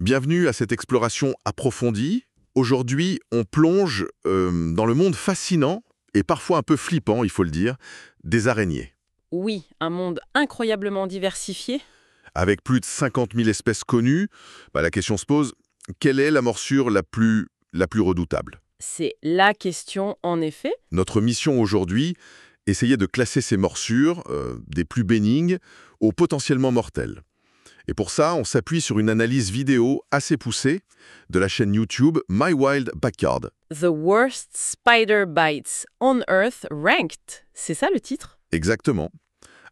Bienvenue à cette exploration approfondie. Aujourd'hui, on plonge dans le monde fascinant et parfois un peu flippant, il faut le dire, des araignées. Oui, un monde incroyablement diversifié. Avec plus de 50 000 espèces connues, la question se pose, quelle est la morsure la plus redoutable? C'est la question, en effet. Notre mission aujourd'hui, essayer de classer ces morsures, des plus bénignes aux potentiellement mortelles. Et pour ça, on s'appuie sur une analyse vidéo assez poussée de la chaîne YouTube My Wild Backyard. The Worst Spider Bites on Earth Ranked. C'est ça le titre? Exactement.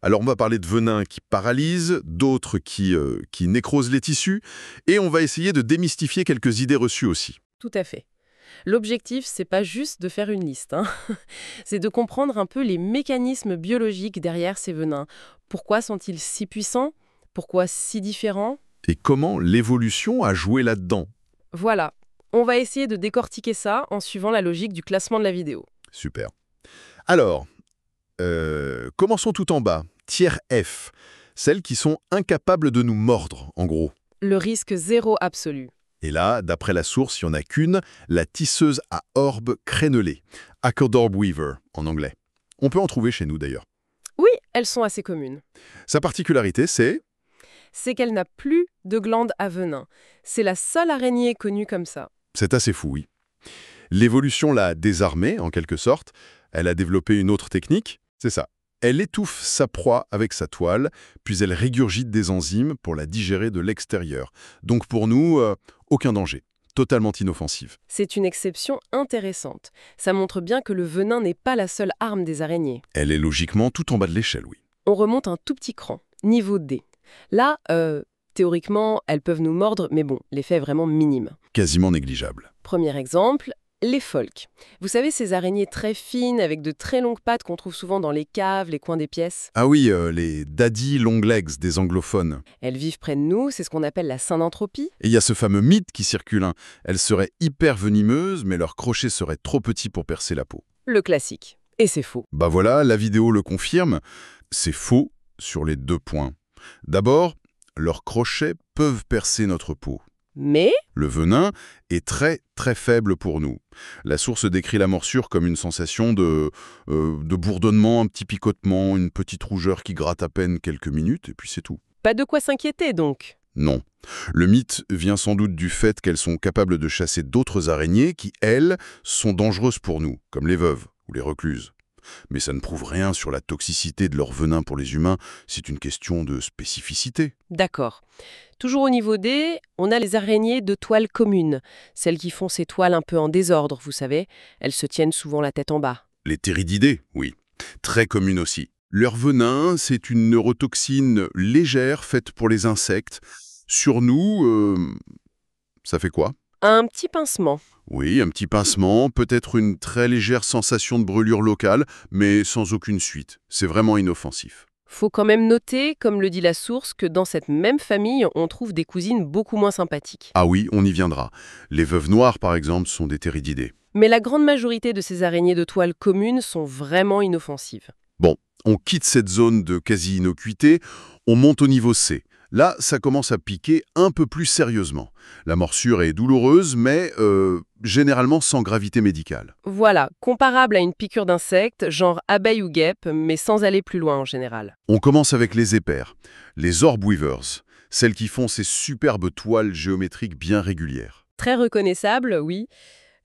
Alors on va parler de venins qui paralysent, d'autres qui nécrosent les tissus, et on va essayer de démystifier quelques idées reçues aussi. Tout à fait. L'objectif, c'est pas juste de faire une liste, hein. C'est de comprendre un peu les mécanismes biologiques derrière ces venins. Pourquoi sont-ils si puissants? Pourquoi si différents? Et comment l'évolution a joué là-dedans? Voilà. On va essayer de décortiquer ça en suivant la logique du classement de la vidéo. Super. Alors, commençons tout en bas. Tiers F. Celles qui sont incapables de nous mordre, en gros. Le risque zéro absolu. Et là, d'après la source, il n'y en a qu'une, la tisseuse à orbe crénelée. Acrodorb Weaver, en anglais. On peut en trouver chez nous, d'ailleurs. Oui, elles sont assez communes. Sa particularité, c'est qu'elle n'a plus de glande à venin. C'est la seule araignée connue comme ça. C'est assez fou, oui. L'évolution l'a désarmée, en quelque sorte. Elle a développé une autre technique. C'est ça. Elle étouffe sa proie avec sa toile, puis elle régurgite des enzymes pour la digérer de l'extérieur. Donc pour nous, aucun danger. Totalement inoffensive. C'est une exception intéressante. Ça montre bien que le venin n'est pas la seule arme des araignées. Elle est logiquement tout en bas de l'échelle, oui. On remonte un tout petit cran, niveau D. Là, théoriquement, elles peuvent nous mordre, mais bon, l'effet est vraiment minime. Quasiment négligeable. Premier exemple, les pholques. Vous savez, ces araignées très fines avec de très longues pattes qu'on trouve souvent dans les caves, les coins des pièces. Ah oui, les daddy long legs des anglophones. Elles vivent près de nous, c'est ce qu'on appelle la synanthropie. Et il y a ce fameux mythe qui circule. Elles seraient hyper venimeuses, mais leurs crochets seraient trop petits pour percer la peau. Le classique. Et c'est faux. Bah voilà, la vidéo le confirme. C'est faux sur les 2 points. D'abord, leurs crochets peuvent percer notre peau. Mais Le venin est très très faible pour nous. La source décrit la morsure comme une sensation de bourdonnement, un petit picotement, une petite rougeur qui gratte à peine quelques minutes, et puis c'est tout. pas de quoi s'inquiéter donc. Non. Le mythe vient sans doute du fait qu'elles sont capables de chasser d'autres araignées qui, elles, sont dangereuses pour nous, comme les veuves ou les recluses. Mais ça ne prouve rien sur la toxicité de leur venin pour les humains, c'est une question de spécificité. D'accord. Toujours au niveau D, on a les araignées de toile commune. Celles qui font ces toiles un peu en désordre, vous savez. Elles se tiennent souvent la tête en bas. Les ptérididés, oui. Très communes aussi. Leur venin, c'est une neurotoxine légère faite pour les insectes. Sur nous, ça fait quoi? Un petit pincement. Oui, un petit pincement, peut-être une très légère sensation de brûlure locale, mais sans aucune suite. C'est vraiment inoffensif. Faut quand même noter, comme le dit la source, que dans cette même famille, on trouve des cousines beaucoup moins sympathiques. Ah oui, on y viendra. Les veuves noires, par exemple, sont des ptérididés. Mais la grande majorité de ces araignées de toile commune sont vraiment inoffensives. Bon, on quitte cette zone de quasi-innocuité, on monte au niveau C. Là, ça commence à piquer un peu plus sérieusement. La morsure est douloureuse, mais généralement sans gravité médicale. Voilà, comparable à une piqûre d'insecte, genre abeille ou guêpe, mais sans aller plus loin en général. On commence avec les épères, les orb weavers, celles qui font ces superbes toiles géométriques bien régulières. Très reconnaissable, oui.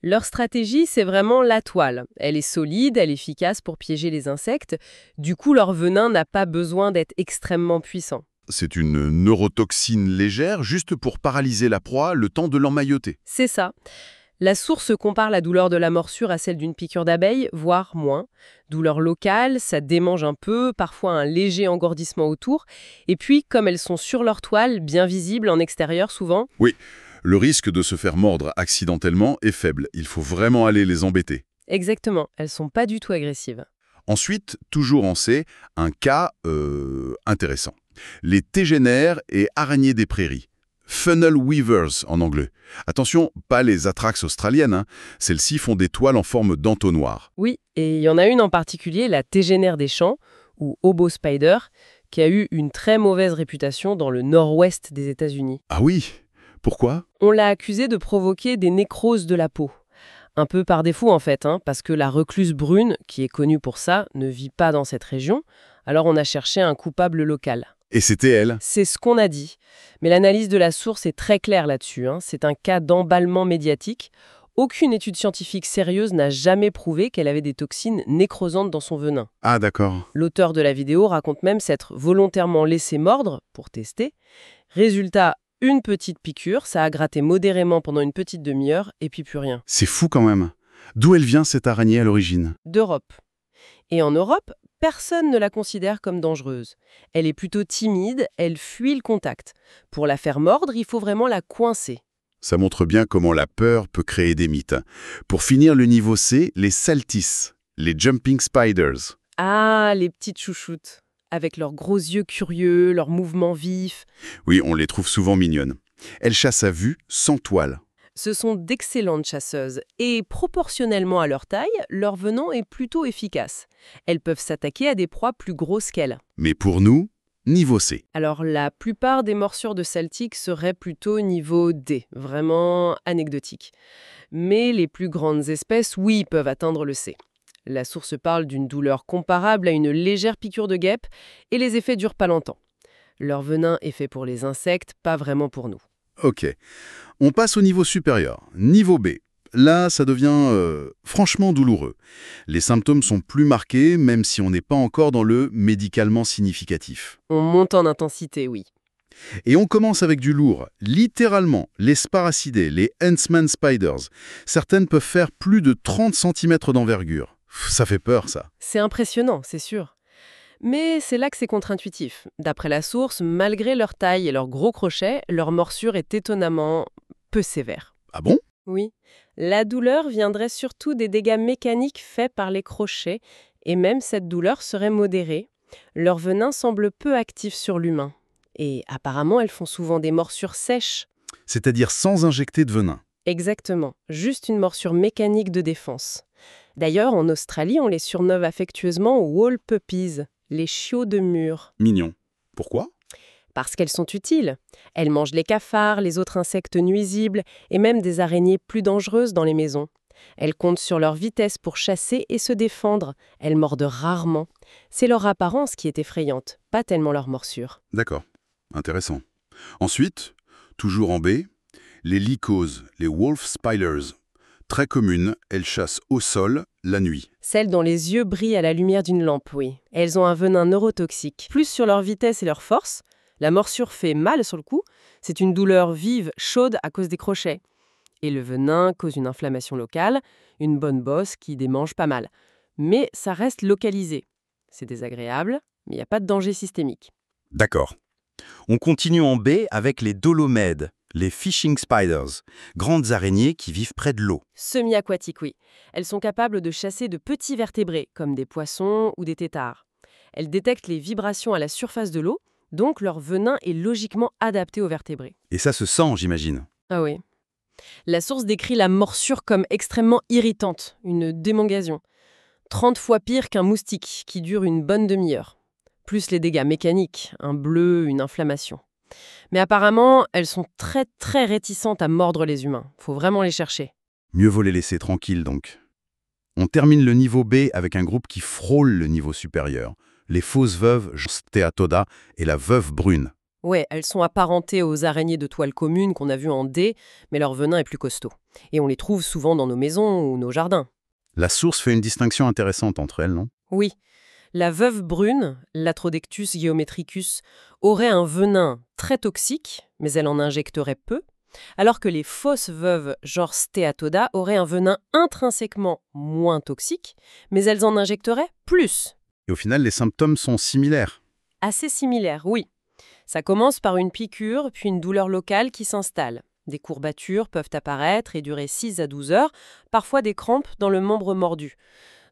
Leur stratégie, c'est vraiment la toile. Elle est solide, elle est efficace pour piéger les insectes. Du coup, leur venin n'a pas besoin d'être extrêmement puissant. C'est une neurotoxine légère, juste pour paralyser la proie le temps de l'emmailloter. C'est ça. La source compare la douleur de la morsure à celle d'une piqûre d'abeille, voire moins. Douleur locale, ça démange un peu, parfois un léger engourdissement autour. Et puis, comme elles sont sur leur toile, bien visibles en extérieur souvent, Oui, le risque de se faire mordre accidentellement est faible. Il faut vraiment aller les embêter. exactement, elles sont pas du tout agressives. Ensuite, toujours en C, un cas intéressant. Les tégénaires et araignées des prairies. Funnel weavers en anglais. Attention, pas les atrax australiennes, hein. Celles-ci font des toiles en forme d'entonnoir. Oui, et il y en a une en particulier, la tégénaire des champs, ou hobo spider, qui a eu une très mauvaise réputation dans le nord-ouest des États-Unis. Ah oui, Pourquoi? On l'a accusé de provoquer des nécroses de la peau. Un peu par défaut en fait, parce que la recluse brune, qui est connue pour ça, ne vit pas dans cette région. Alors on a cherché un coupable local. Et c'était elle. C'est ce qu'on a dit. Mais l'analyse de la source est très claire là-dessus. C'est un cas d'emballement médiatique. Aucune étude scientifique sérieuse n'a jamais prouvé qu'elle avait des toxines nécrosantes dans son venin. Ah d'accord. L'auteur de la vidéo raconte même s'être volontairement laissé mordre pour tester. Résultat, une petite piqûre, ça a gratté modérément pendant une petite demi-heure et puis plus rien. C'est fou quand même. D'où elle vient cette araignée à l'origine? D'Europe. Et en Europe, personne ne la considère comme dangereuse. Elle est plutôt timide, elle fuit le contact. Pour la faire mordre, il faut vraiment la coincer. Ça montre bien comment la peur peut créer des mythes. Pour finir le niveau C, les saltis, les jumping spiders. Ah, les petites chouchoutes, avec leurs gros yeux curieux, leurs mouvements vifs. Oui, on les trouve souvent mignonnes. Elles chassent à vue, sans toile. Ce sont d'excellentes chasseuses et proportionnellement à leur taille, leur venin est plutôt efficace. Elles peuvent s'attaquer à des proies plus grosses qu'elles. Mais pour nous, niveau C. Alors la plupart des morsures de saltiques seraient plutôt niveau D, vraiment anecdotique. Mais les plus grandes espèces, oui, peuvent atteindre le C. La source parle d'une douleur comparable à une légère piqûre de guêpe et les effets durent pas longtemps. Leur venin est fait pour les insectes, pas vraiment pour nous. Ok. On passe au niveau supérieur, niveau B. Là, ça devient franchement douloureux. Les symptômes sont plus marqués, même si on n'est pas encore dans le médicalement significatif. On monte en intensité, oui. Et on commence avec du lourd. Littéralement, les sparacidés, les Huntsman spiders. Certaines peuvent faire plus de 30 cm d'envergure. Ça fait peur, ça. C'est impressionnant, c'est sûr. Mais c'est là que c'est contre-intuitif. D'après la source, malgré leur taille et leurs gros crochets, leur morsure est étonnamment peu sévère. Ah bon? Oui. La douleur viendrait surtout des dégâts mécaniques faits par les crochets, et même cette douleur serait modérée. Leur venin semble peu actif sur l'humain. Et apparemment, elles font souvent des morsures sèches. C'est-à-dire sans injecter de venin. Exactement, juste une morsure mécanique de défense. D'ailleurs, en Australie, on les surnomme affectueusement wall puppies, les chiots de mur. Mignon. Pourquoi? Parce qu'elles sont utiles. Elles mangent les cafards, les autres insectes nuisibles et même des araignées plus dangereuses dans les maisons. Elles comptent sur leur vitesse pour chasser et se défendre. Elles mordent rarement. C'est leur apparence qui est effrayante, pas tellement leur morsure. D'accord. Intéressant. Ensuite, toujours en B, les lycoses, les wolf spiders. Très communes, elles chassent au sol, la nuit. Celles dont les yeux brillent à la lumière d'une lampe, oui. Elles ont un venin neurotoxique. Plus sur leur vitesse et leur force, la morsure fait mal sur le coup. C'est une douleur vive, chaude à cause des crochets. Et le venin cause une inflammation locale, une bonne bosse qui démange pas mal. Mais ça reste localisé. C'est désagréable, mais il n'y a pas de danger systémique. D'accord. On continue en B avec les dolomèdes, les fishing spiders, grandes araignées qui vivent près de l'eau. Semi-aquatiques, oui. Elles sont capables de chasser de petits vertébrés, comme des poissons ou des têtards. Elles détectent les vibrations à la surface de l'eau, donc leur venin est logiquement adapté aux vertébrés. Et ça se sent, j'imagine. Ah oui. La source décrit la morsure comme extrêmement irritante, une démangeaison. 30 fois pire qu'un moustique, qui dure une bonne demi-heure. Plus les dégâts mécaniques, un bleu, une inflammation. Mais apparemment, elles sont très très réticentes à mordre les humains. Faut vraiment les chercher. Mieux vaut les laisser tranquilles, donc. On termine le niveau B avec un groupe qui frôle le niveau supérieur. Les fausses veuves, Steatoda, et la veuve brune. Ouais, elles sont apparentées aux araignées de toile commune qu'on a vues en D, mais leur venin est plus costaud. Et on les trouve souvent dans nos maisons ou nos jardins. La source fait une distinction intéressante entre elles, non? Oui. La veuve brune, Latrodectus geometricus, aurait un venin très toxique, mais elle en injecterait peu, alors que les fausses veuves, genre Steatoda, auraient un venin intrinsèquement moins toxique, mais elles en injecteraient plus. Et au final, les symptômes sont similaires. Assez similaire, oui. Ça commence par une piqûre, puis une douleur locale qui s'installe. Des courbatures peuvent apparaître et durer 6 à 12 heures, parfois des crampes dans le membre mordu.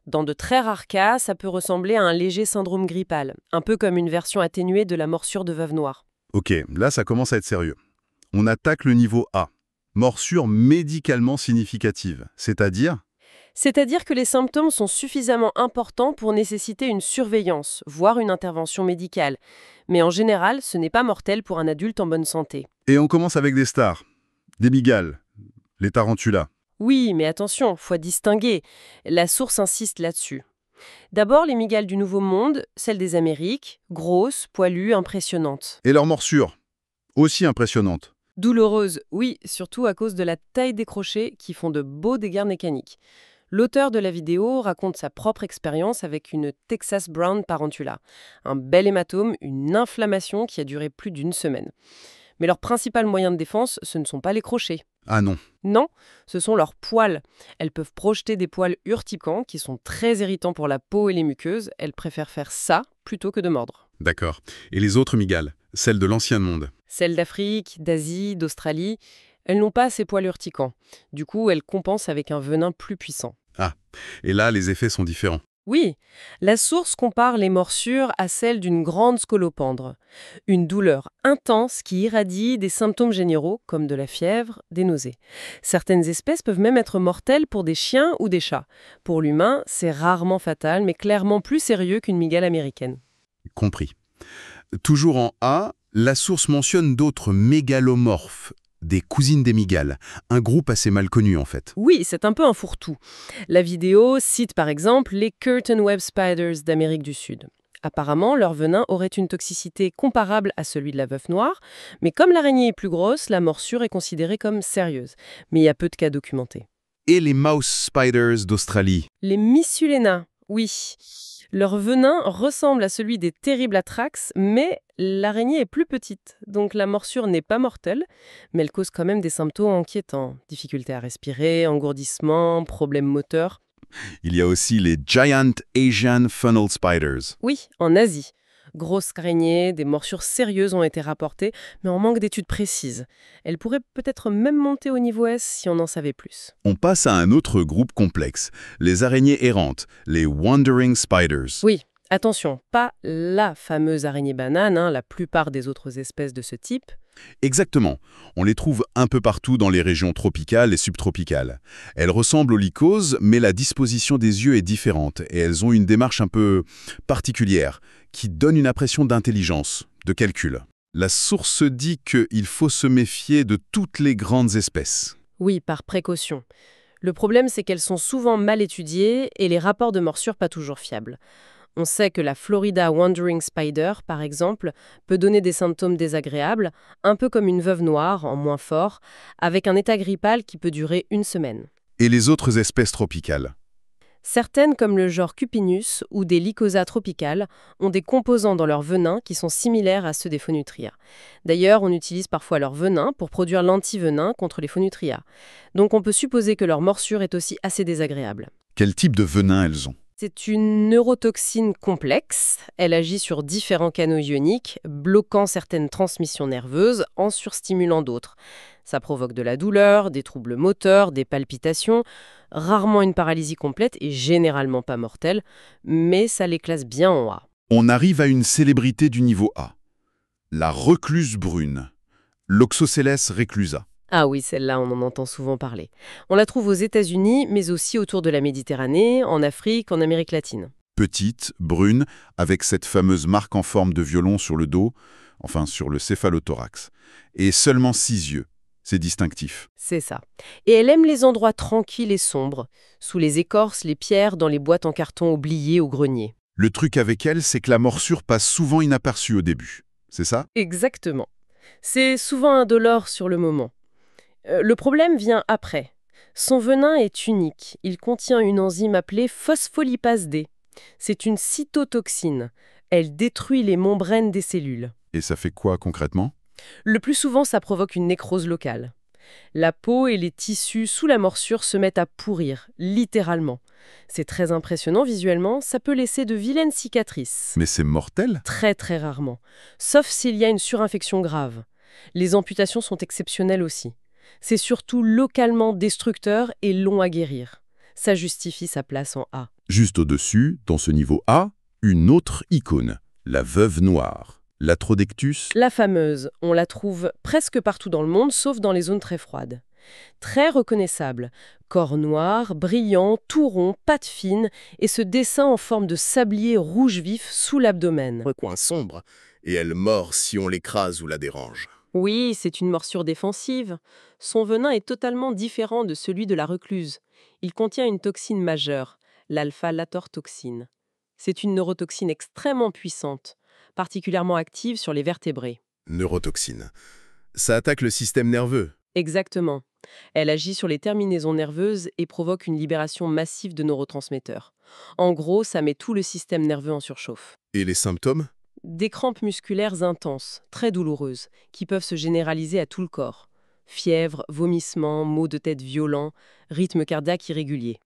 Dans de très rares cas, ça peut ressembler à un léger syndrome grippal, un peu comme une version atténuée de la morsure de veuve noire. Ok, là ça commence à être sérieux. On attaque le niveau A. Morsure médicalement significative, c'est-à-dire? C'est-à-dire que les symptômes sont suffisamment importants pour nécessiter une surveillance, voire une intervention médicale. Mais en général, ce n'est pas mortel pour un adulte en bonne santé. Et on commence avec des stars. Des mygales, les tarentulas. Oui, mais attention, faut distinguer. La source insiste là-dessus. D'abord, les mygales du Nouveau Monde, celles des Amériques, grosses, poilues, impressionnantes. Et leurs morsures, aussi impressionnantes. Douloureuses, oui, surtout à cause de la taille des crochets qui font de beaux dégâts mécaniques. L'auteur de la vidéo raconte sa propre expérience avec une Texas Brown Tarantula. Un bel hématome, une inflammation qui a duré plus d'1 semaine. Mais leur principal moyen de défense, ce ne sont pas les crochets. Ah non. Non, ce sont leurs poils. Elles peuvent projeter des poils urticants qui sont très irritants pour la peau et les muqueuses. Elles préfèrent faire ça plutôt que de mordre. D'accord. Et les autres mygales, celles de l'ancien monde? Celles d'Afrique, d'Asie, d'Australie, elles n'ont pas ces poils urticants. Du coup, elles compensent avec un venin plus puissant. Ah, et là, les effets sont différents. Oui, la source compare les morsures à celles d'une grande scolopendre. Une douleur intense qui irradie des symptômes généraux comme de la fièvre, des nausées. Certaines espèces peuvent même être mortelles pour des chiens ou des chats. Pour l'humain, c'est rarement fatal, mais clairement plus sérieux qu'une mygale américaine. Compris. Toujours en A, la source mentionne d'autres mégalomorphes, des cousines des mygales, un groupe assez mal connu en fait. Oui, c'est un peu un fourre-tout. La vidéo cite par exemple les curtain web spiders d'Amérique du Sud. Apparemment, leur venin aurait une toxicité comparable à celui de la veuve noire, mais comme l'araignée est plus grosse, la morsure est considérée comme sérieuse. Mais il y a peu de cas documentés. Et les mouse spiders d'Australie. Les Missulena, oui. Leur venin ressemble à celui des terribles atrax, mais l'araignée est plus petite, donc la morsure n'est pas mortelle, mais elle cause quand même des symptômes inquiétants. Difficulté à respirer, engourdissement, problèmes moteurs. Il y a aussi les giant Asian funnel spiders. Oui, en Asie. Grosses araignées, des morsures sérieuses ont été rapportées, mais on manque d'études précises. Elles pourraient peut-être même monter au niveau S si on en savait plus. On passe à un autre groupe complexe, les araignées errantes, les wandering spiders. Oui, attention, pas la fameuse araignée banane, la plupart des autres espèces de ce type. Exactement. On les trouve un peu partout dans les régions tropicales et subtropicales. Elles ressemblent aux lycoses, mais la disposition des yeux est différente et elles ont une démarche un peu particulière qui donne une impression d'intelligence, de calcul. La source dit qu'il faut se méfier de toutes les grandes espèces. Oui, par précaution. Le problème, c'est qu'elles sont souvent mal étudiées et les rapports de morsure pas toujours fiables. On sait que la Florida Wandering Spider, par exemple, peut donner des symptômes désagréables, un peu comme une veuve noire, en moins fort, avec un état grippal qui peut durer 1 semaine. Et les autres espèces tropicales? Certaines, comme le genre Cupinus ou des Lycosa tropicales, ont des composants dans leur venin qui sont similaires à ceux des Phonutria. D'ailleurs, on utilise parfois leur venin pour produire l'antivenin contre les Phonutria. Donc on peut supposer que leur morsure est aussi assez désagréable. Quel type de venin elles ont? C'est une neurotoxine complexe. Elle agit sur différents canaux ioniques, bloquant certaines transmissions nerveuses en surstimulant d'autres. Ça provoque de la douleur, des troubles moteurs, des palpitations, rarement une paralysie complète et généralement pas mortelle, mais ça les classe bien en A. On arrive à une célébrité du niveau A. La recluse brune. L'Oxocelles reclusa. Ah oui, celle-là, on en entend souvent parler. On la trouve aux États-Unis, mais aussi autour de la Méditerranée, en Afrique, en Amérique latine. Petite, brune, avec cette fameuse marque en forme de violon sur le dos, enfin sur le céphalothorax. Et seulement 6 yeux. C'est distinctif. C'est ça. Et elle aime les endroits tranquilles et sombres, sous les écorces, les pierres, dans les boîtes en carton oubliées au grenier. Le truc avec elle, c'est que la morsure passe souvent inaperçue au début. C'est ça? Exactement. C'est souvent indolore sur le moment. Le problème vient après. Son venin est unique. Il contient une enzyme appelée phospholipase D. C'est une cytotoxine. Elle détruit les membranes des cellules. Et ça fait quoi concrètement? Le plus souvent, ça provoque une nécrose locale. La peau et les tissus sous la morsure se mettent à pourrir, littéralement. C'est très impressionnant visuellement, ça peut laisser de vilaines cicatrices. Mais c'est mortel? Très très rarement. Sauf s'il y a une surinfection grave. Les amputations sont exceptionnelles aussi. C'est surtout localement destructeur et long à guérir. Ça justifie sa place en A. Juste au-dessus, dans ce niveau A, une autre icône, la veuve noire. L'Atrodectus? La fameuse, on la trouve presque partout dans le monde, sauf dans les zones très froides. Très reconnaissable, corps noir, brillant, tout rond, pattes fines, et ce dessin en forme de sablier rouge vif sous l'abdomen. Recoin sombre, et elle mord si on l'écrase ou la dérange. Oui, c'est une morsure défensive. Son venin est totalement différent de celui de la recluse. Il contient une toxine majeure, l'alpha-latortoxine. C'est une neurotoxine extrêmement puissante, particulièrement active sur les vertébrés. Neurotoxine. Ça attaque le système nerveux. Exactement. Elle agit sur les terminaisons nerveuses et provoque une libération massive de neurotransmetteurs. En gros, ça met tout le système nerveux en surchauffe. Et les symptômes? Des crampes musculaires intenses, très douloureuses, qui peuvent se généraliser à tout le corps. Fièvre, vomissements, maux de tête violents, rythme cardiaque irrégulier.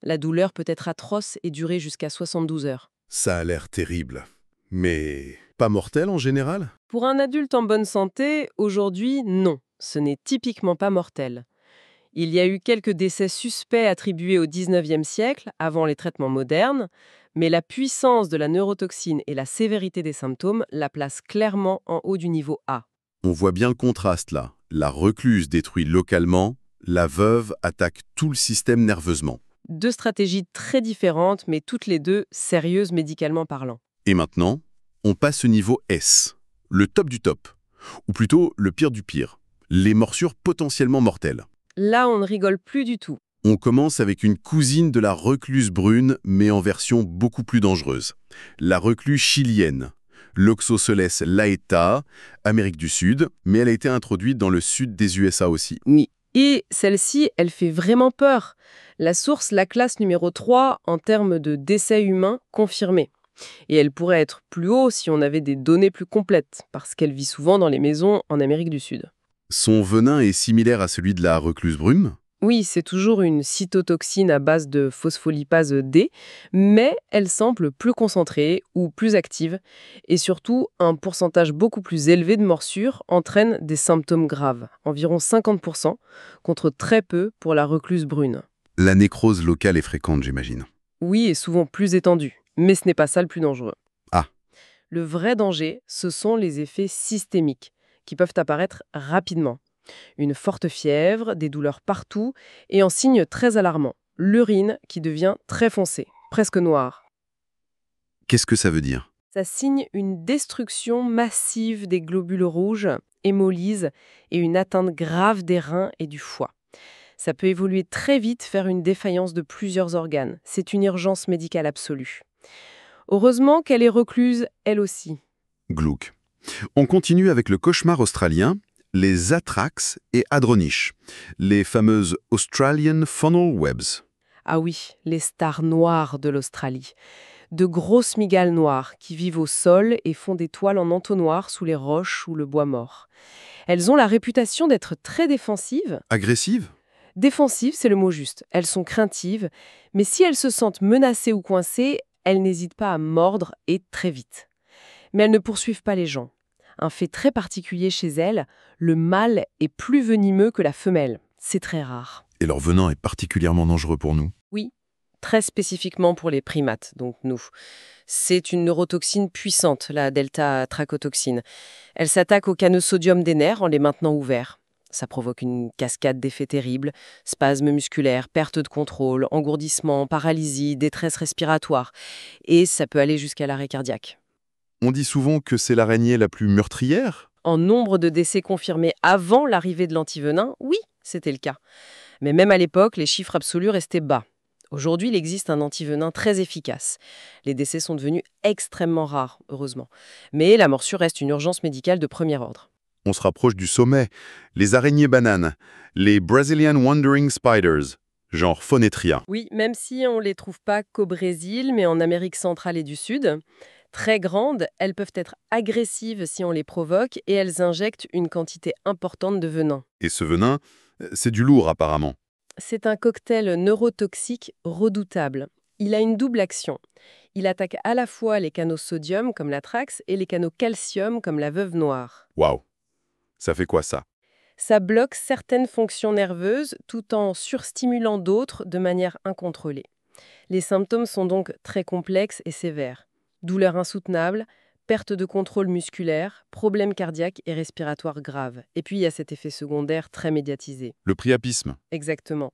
La douleur peut être atroce et durer jusqu'à 72 heures. Ça a l'air terrible. Mais pas mortel en général? Pour un adulte en bonne santé, aujourd'hui, non. Ce n'est typiquement pas mortel. Il y a eu quelques décès suspects attribués au 19e siècle, avant les traitements modernes, mais la puissance de la neurotoxine et la sévérité des symptômes la placent clairement en haut du niveau A. On voit bien le contraste là. La recluse détruit localement, la veuve attaque tout le système nerveusement. Deux stratégies très différentes, mais toutes les deux sérieuses médicalement parlant. Et maintenant, on passe au niveau S, le top du top, ou plutôt le pire du pire, les morsures potentiellement mortelles. Là, on ne rigole plus du tout. On commence avec une cousine de la recluse brune, mais en version beaucoup plus dangereuse. La recluse chilienne, l'Oxosceles laeta, Amérique du Sud, mais elle a été introduite dans le sud des USA aussi. Oui. Et celle-ci, elle fait vraiment peur. La source la classe numéro 3 en termes de décès humains confirmés. Et elle pourrait être plus haut si on avait des données plus complètes, parce qu'elle vit souvent dans les maisons en Amérique du Sud. Son venin est similaire à celui de la recluse brune. Oui, c'est toujours une cytotoxine à base de phospholipase D, mais elle semble plus concentrée ou plus active, et surtout, un pourcentage beaucoup plus élevé de morsures entraîne des symptômes graves, environ 50%, contre très peu pour la recluse brune. La nécrose locale est fréquente, j'imagine. Oui, et souvent plus étendue, mais ce n'est pas ça le plus dangereux. Ah. Le vrai danger, ce sont les effets systémiques, qui peuvent apparaître rapidement. Une forte fièvre, des douleurs partout, et un signe très alarmant, l'urine qui devient très foncée, presque noire. Qu'est-ce que ça veut dire? Ça signe une destruction massive des globules rouges, hémolyse et une atteinte grave des reins et du foie. Ça peut évoluer très vite, faire une défaillance de plusieurs organes. C'est une urgence médicale absolue. Heureusement qu'elle est recluse, elle aussi. Glauque. On continue avec le cauchemar australien, les atrax et hadroniches, les fameuses Australian Funnel Webs. Ah oui, les stars noires de l'Australie. De grosses mygales noires qui vivent au sol et font des toiles en entonnoir sous les roches ou le bois mort. Elles ont la réputation d'être très défensives. Agressives? Défensives, c'est le mot juste. Elles sont craintives, mais si elles se sentent menacées ou coincées, elles n'hésitent pas à mordre et très vite. Mais elles ne poursuivent pas les gens. Un fait très particulier chez elles, le mâle est plus venimeux que la femelle. C'est très rare. Et leur venin est particulièrement dangereux pour nous. Oui, très spécifiquement pour les primates, donc nous. C'est une neurotoxine puissante, la delta-trachotoxine. Elle s'attaque aux canaux sodium des nerfs en les maintenant ouverts. Ça provoque une cascade d'effets terribles, spasmes musculaires, perte de contrôle, engourdissement, paralysie, détresse respiratoire. Et ça peut aller jusqu'à l'arrêt cardiaque. On dit souvent que c'est l'araignée la plus meurtrière. En nombre de décès confirmés avant l'arrivée de l'antivenin, oui, c'était le cas. Mais même à l'époque, les chiffres absolus restaient bas. Aujourd'hui, il existe un antivenin très efficace. Les décès sont devenus extrêmement rares, heureusement. Mais la morsure reste une urgence médicale de premier ordre. On se rapproche du sommet. Les araignées bananes, les Brazilian Wandering Spiders, genre Phonetria. Oui, même si on ne les trouve pas qu'au Brésil, mais en Amérique centrale et du Sud. Très grandes, elles peuvent être agressives si on les provoque et elles injectent une quantité importante de venin. Et ce venin, c'est du lourd apparemment. C'est un cocktail neurotoxique redoutable. Il a une double action. Il attaque à la fois les canaux sodium comme l'atrax et les canaux calcium comme la veuve noire. Waouh. Ça fait quoi ça? Ça bloque certaines fonctions nerveuses tout en surstimulant d'autres de manière incontrôlée. Les symptômes sont donc très complexes et sévères. Douleurs insoutenables, perte de contrôle musculaire, problèmes cardiaques et respiratoires graves. Et puis il y a cet effet secondaire très médiatisé. Le priapisme. Exactement.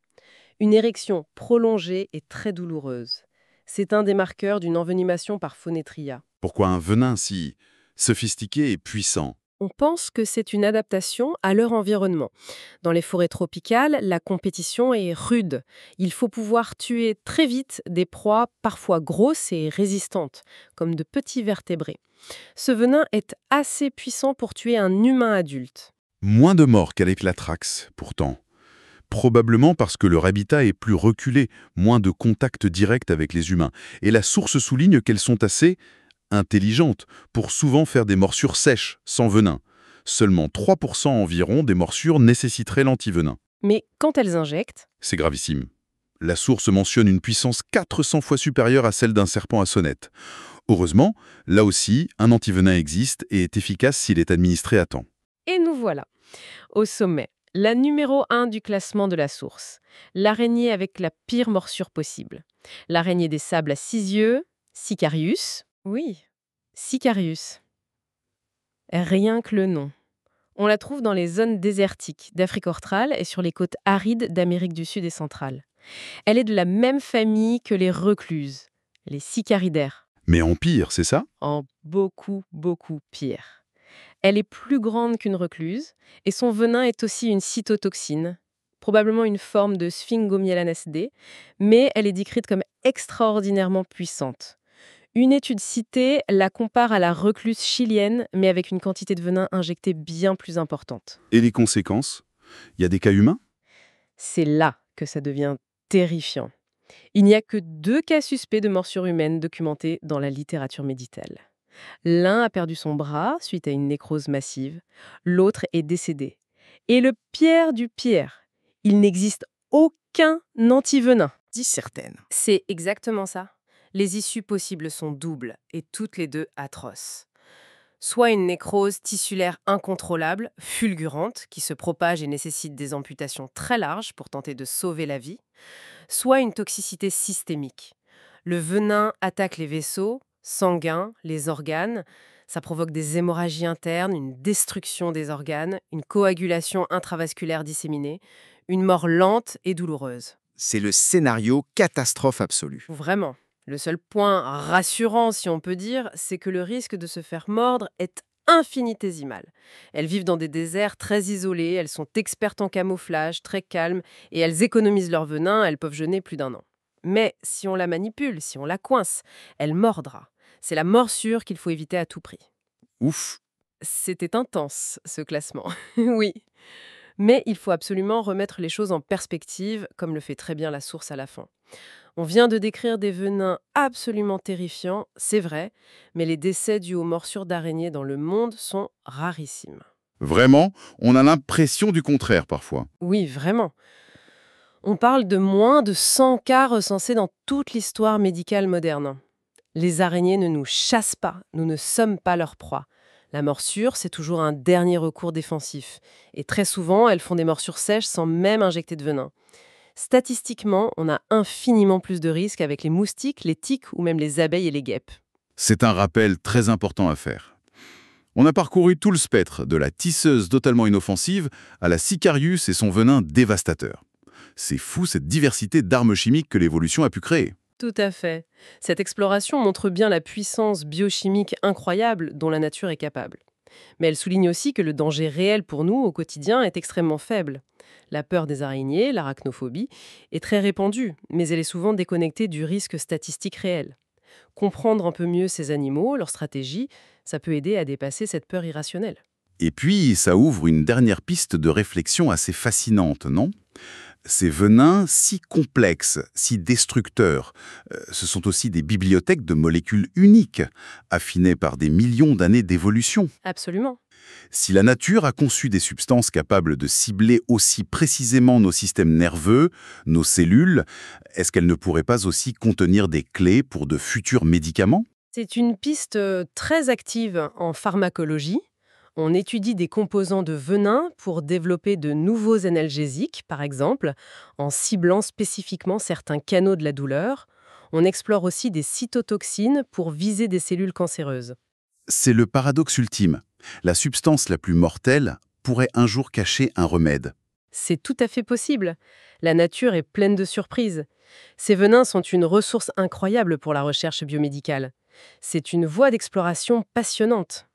Une érection prolongée et très douloureuse. C'est un des marqueurs d'une envenimation par phonetria. Pourquoi un venin si sophistiqué et puissant? On pense que c'est une adaptation à leur environnement. Dans les forêts tropicales, la compétition est rude. Il faut pouvoir tuer très vite des proies parfois grosses et résistantes, comme de petits vertébrés. Ce venin est assez puissant pour tuer un humain adulte. Moins de morts qu'avec l'atrax, pourtant. Probablement parce que leur habitat est plus reculé, moins de contact direct avec les humains. Et la source souligne qu'elles sont assez intelligentes pour souvent faire des morsures sèches, sans venin. Seulement 3% environ des morsures nécessiteraient l'antivenin. Mais quand elles injectent, C'est gravissime. La source mentionne une puissance 400 fois supérieure à celle d'un serpent à sonnette. Heureusement, là aussi, un antivenin existe et est efficace s'il est administré à temps. et nous voilà, au sommet. La numéro 1 du classement de la source. L'araignée avec la pire morsure possible. L'araignée des sables à 6 yeux, Sicarius. Oui, Sicarius. Rien que le nom. On la trouve dans les zones désertiques d'Afrique australe et sur les côtes arides d'Amérique du Sud et centrale. Elle est de la même famille que les recluses, les sicaridaires, Mais en pire, c'est ça? en beaucoup, beaucoup pire. Elle est plus grande qu'une recluse et son venin est aussi une cytotoxine, probablement une forme de Sphingomyelin SD, mais elle est décrite comme extraordinairement puissante. Une étude citée la compare à la recluse chilienne, mais avec une quantité de venin injecté bien plus importante. Et les conséquences? Il y a des cas humains? C'est là que ça devient terrifiant. Il n'y a que 2 cas suspects de morsure humaine documentés dans la littérature médicale. L'un a perdu son bras suite à une nécrose massive, l'autre est décédé. Et le pire du pire, il n'existe aucun antivenin. Dis certaines. C'est exactement ça. Les issues possibles sont doubles et toutes les deux atroces. Soit une nécrose tissulaire incontrôlable, fulgurante, qui se propage et nécessite des amputations très larges pour tenter de sauver la vie, soit une toxicité systémique. Le venin attaque les vaisseaux sanguins, les organes, ça provoque des hémorragies internes, une destruction des organes, une coagulation intravasculaire disséminée, une mort lente et douloureuse. C'est le scénario catastrophe absolue. Vraiment. Le seul point rassurant, si on peut dire, c'est que le risque de se faire mordre est infinitésimal. Elles vivent dans des déserts très isolés, elles sont expertes en camouflage, très calmes, et elles économisent leur venin, elles peuvent jeûner plus d'1 an. Mais si on la manipule, si on la coince, elle mordra. C'est la morsure qu'il faut éviter à tout prix. Ouf. C'était intense, ce classement. Oui. Mais il faut absolument remettre les choses en perspective, comme le fait très bien la source à la fin. On vient de décrire des venins absolument terrifiants, c'est vrai, mais les décès dus aux morsures d'araignées dans le monde sont rarissimes. Vraiment, on a l'impression du contraire parfois. Oui, vraiment. On parle de moins de 100 cas recensés dans toute l'histoire médicale moderne. Les araignées ne nous chassent pas, nous ne sommes pas leur proie. La morsure, c'est toujours un dernier recours défensif. Et très souvent, elles font des morsures sèches sans même injecter de venin. Statistiquement, on a infiniment plus de risques avec les moustiques, les tiques ou même les abeilles et les guêpes. C'est un rappel très important à faire. On a parcouru tout le spectre, de la tisseuse totalement inoffensive à la Sicarius et son venin dévastateur. C'est fou cette diversité d'armes chimiques que l'évolution a pu créer. Tout à fait. Cette exploration montre bien la puissance biochimique incroyable dont la nature est capable. Mais elle souligne aussi que le danger réel pour nous au quotidien est extrêmement faible. La peur des araignées, l'arachnophobie, est très répandue, mais elle est souvent déconnectée du risque statistique réel. Comprendre un peu mieux ces animaux, leurs stratégies, ça peut aider à dépasser cette peur irrationnelle. Et puis, ça ouvre une dernière piste de réflexion assez fascinante, non? Ces venins si complexes, si destructeurs, ce sont aussi des bibliothèques de molécules uniques, affinées par des millions d'années d'évolution. Absolument. Si la nature a conçu des substances capables de cibler aussi précisément nos systèmes nerveux, nos cellules, est-ce qu'elles ne pourraient pas aussi contenir des clés pour de futurs médicaments? C'est une piste très active en pharmacologie. On étudie des composants de venin pour développer de nouveaux analgésiques, par exemple, en ciblant spécifiquement certains canaux de la douleur. On explore aussi des cytotoxines pour viser des cellules cancéreuses. C'est le paradoxe ultime. La substance la plus mortelle pourrait un jour cacher un remède. C'est tout à fait possible. La nature est pleine de surprises. Ces venins sont une ressource incroyable pour la recherche biomédicale. C'est une voie d'exploration passionnante.